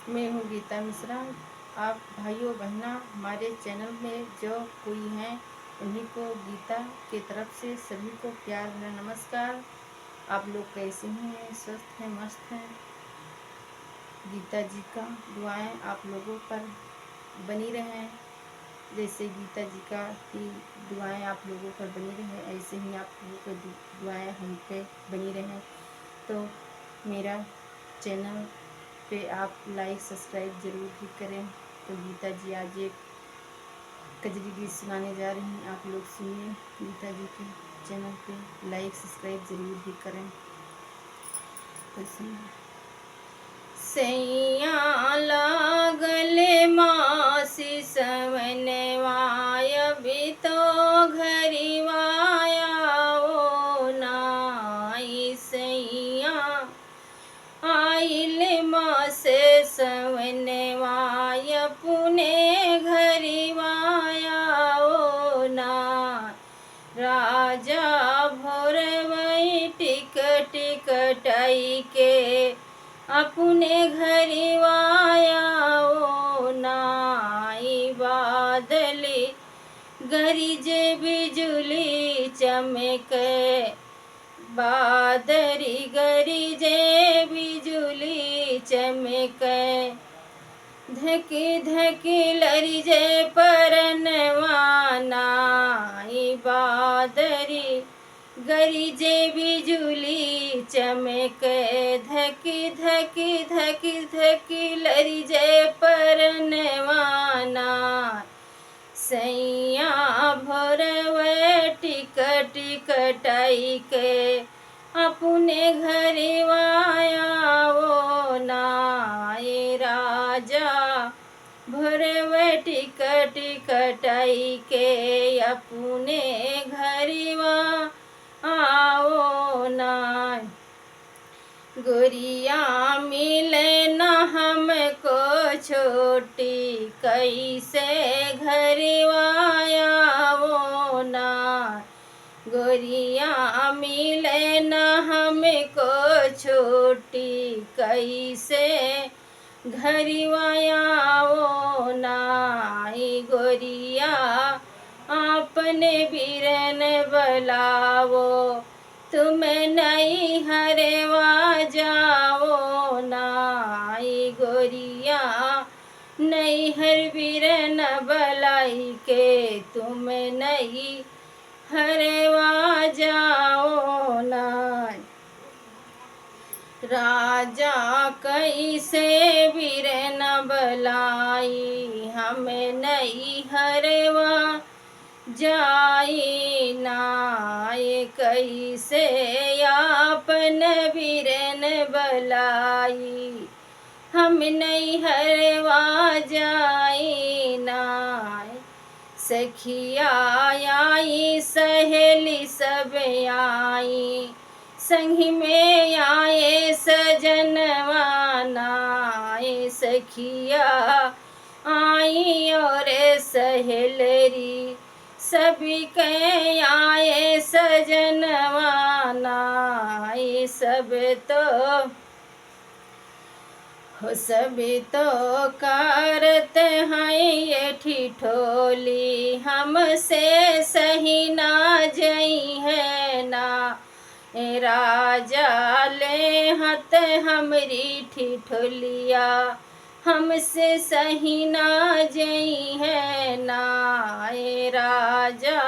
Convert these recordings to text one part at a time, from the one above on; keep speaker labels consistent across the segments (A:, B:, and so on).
A: मैं हूँ गीता मिश्रा। आप भाइयों बहना हमारे चैनल में जो कोई हैं उन्हीं को गीता की तरफ से सभी को प्यार भरा नमस्कार। आप लोग कैसे हैं? स्वस्थ हैं, मस्त हैं? गीता जी का दुआएं आप लोगों पर बनी रहें। जैसे गीता जी का की दुआएं आप लोगों पर बनी रहें, ऐसे ही आप लोगों की दुआएं हम पे बनी रहें। तो मेरा चैनल पे आप लाइक सब्सक्राइब ज़रूर भी करें। तो गीता जी आज एक कजरी गीत सुनाने जा रही हैं, आप लोग सुनिए। गीता जी के चैनल पे लाइक सब्सक्राइब ज़रूर भी करें। तो सुनिए। सैया लागल मासी सवनवाय भी तो घरिवाया ओ नाई सैया आइल मासे सवनवाय पुने घरिवाया ओ ना राजा भोरवई टिकटाई के अपने घरिवाया ओ नाई बादली गरज बिजुली चमके बादरी गरजे बिजुली चमके धकी धकी लरिजे परनवाना बादरी गरजे बिजुली चमके धकी धकी धकी धकी लरिजे परनवाना सैया भोरवे टिकटाई के अपने घरिवाया ओ नाई राजा भोरवे टिकटाई के अपने घरिवा आओ नाई गोरिया मिले न हमको छोटी कैसे घरवाया वो ना गोरिया मिले न हमको छोटी कैसे घरवाया वो नाई गोरिया अपने बीरन बलावो तुम नहीं हरवा जाओ नाई गोरिया नहीं हर बीरन बलाई के तुम नहीं हरवा जाओ नाई राजा कैसे बीरन बलाई हमें नहीं हरवा जाई नाय कैसे आपन बीरन बलाई हम नहीं हरवा जाई नाय सखिया आई सहेली सब आई संगी में आए सजनवा नाय सखिया आई और सहेलरी सभी के आए सजनवा नाई सब तो करत हैं ये ठिठोली हमसे सही ना जई है ना राजा ले हत हमरी ठिठोलिया हमसे सही ना जई है नाए राजा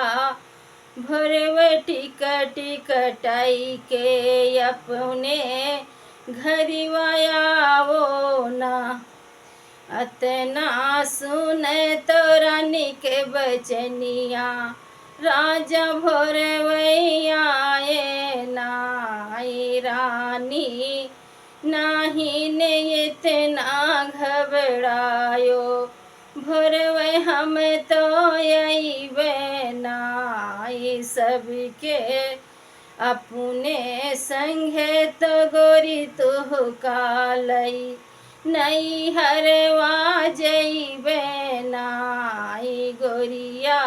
A: भोरवे टिकटाई के अपने घरिवाया वो ना अतना सुन तो रानी के बचनिया राजा भोरवे आए नाई रानी नाही ने इतना घबरायो भोरवे हम तो यही नाई सबके अपने संगे तो गोरी तू कालई नहीं हरवा जईबे नाई गोरिया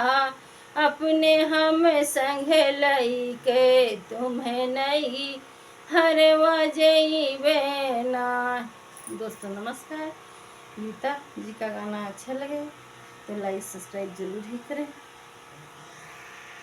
A: अपने हम संग लई के तुम्हें नहीं हरवा जईबे ना। दोस्तों नमस्कार। गीता जी का गाना अच्छा लगे तो लाइक सब्सक्राइब जरूर ही करें।